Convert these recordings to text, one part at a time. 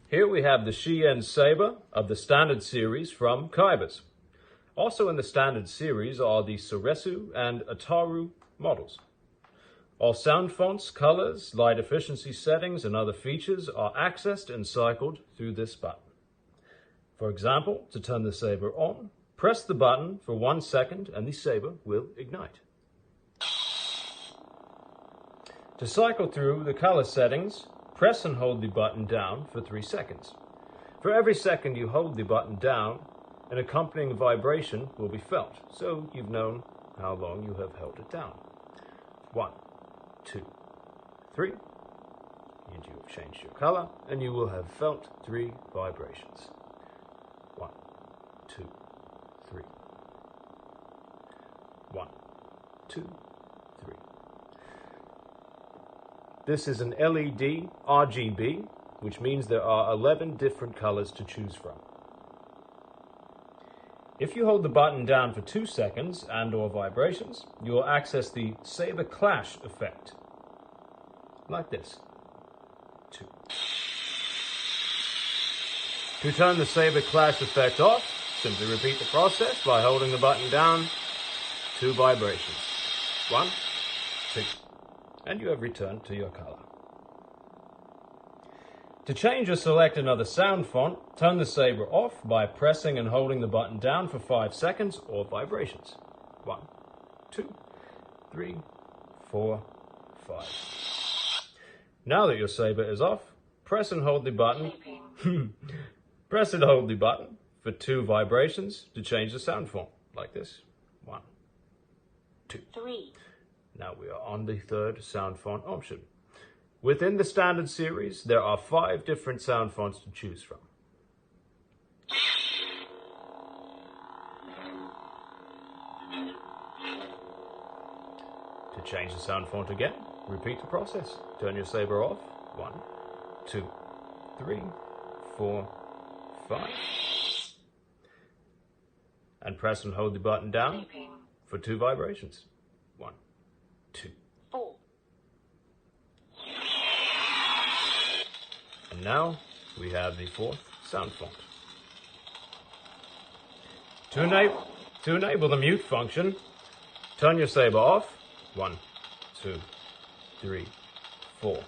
Here we have the Shien Saber of the Standard series from Kybers. Also in the Standard series are the Saresu and Ataru models. All sound fonts, colors, light efficiency settings, and other features are accessed and cycled through this button. For example, to turn the saber on, press the button for 1 second and the saber will ignite. To cycle through the color settings, press and hold the button down for 3 seconds. For every second you hold the button down, an accompanying vibration will be felt, so you've known how long you have held it down. 1, 2, 3, and you have changed your color, and you will have felt 3 vibrations. 1, 2, 3. 1, 2, 3. This is an LED RGB, which means there are 11 different colors to choose from. If you hold the button down for 2 seconds and/or vibrations, you will access the Saber Clash effect, like this. 2. To turn the Saber Clash effect off, simply repeat the process by holding the button down. 2 vibrations. 1, 2, and you have returned to your color. To change or select another sound font, turn the saber off by pressing and holding the button down for 5 seconds or vibrations. 1, 2, 3, 4, 5. Now that your saber is off, press and hold the button. Press and hold the button for 2 vibrations to change the sound font, like this. 1, 2, 3. Now we are on the 3rd sound font option. Within the Standard series, there are 5 different sound fonts to choose from. To change the sound font again, repeat the process. Turn your saber off. 1, 2, 3, 4, 5. And press and hold the button down for 2 vibrations. 1, 2, 4. And now we have the 4th sound font. To enable the mute function, turn your saber off. 1, 2, 3, 4,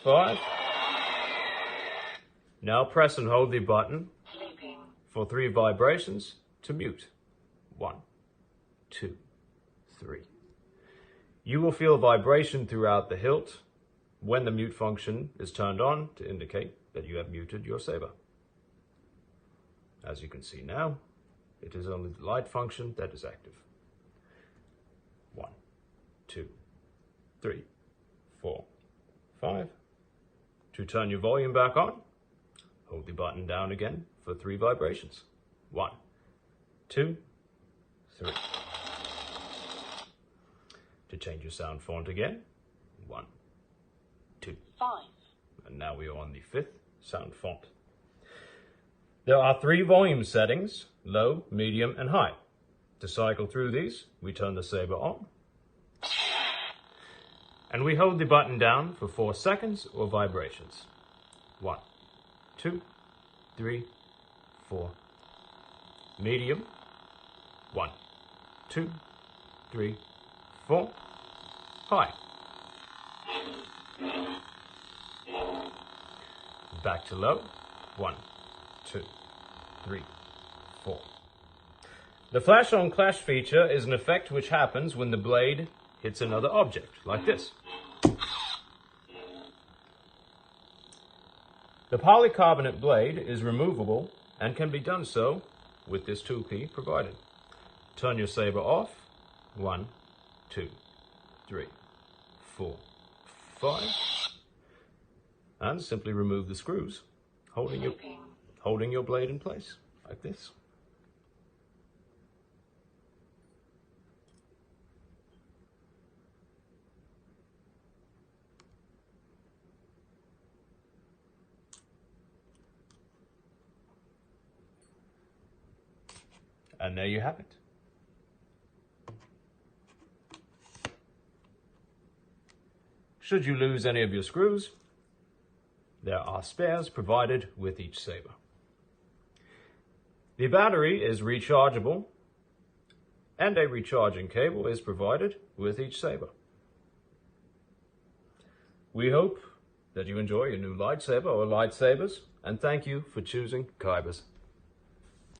5. Now press and hold the button for 3 vibrations to mute. 1, 2, 3. You will feel vibration throughout the hilt when the mute function is turned on to indicate that you have muted your saber. As you can see now, it is only the light function that is active. 1, 2, 3, 4, 5. To turn your volume back on, hold the button down again for 3 vibrations. 1, 2, 3. To change your sound font again, 1, 2, 5. And now we are on the 5th sound font. There are 3 volume settings, low, medium, and high. To cycle through these, we turn the saber on. And we hold the button down for 4 seconds or vibrations. 1, 2, 3, 4. Medium. 1, 2, 3, 4. High. Back to low. 1, 2, 3, 4. The flash on clash feature is an effect which happens when the blade hits another object, like this. The polycarbonate blade is removable and can be done so with this tool key provided. Turn your saber off. 1, 2, 3, 4, 5. And simply remove the screws, holding your blade in place, like this. And there you have it. Should you lose any of your screws, There are spares provided with each saber. The battery is rechargeable, and a recharging cable is provided with each saber. We hope that you enjoy your new lightsaber or lightsabers, and thank you for choosing Kybers.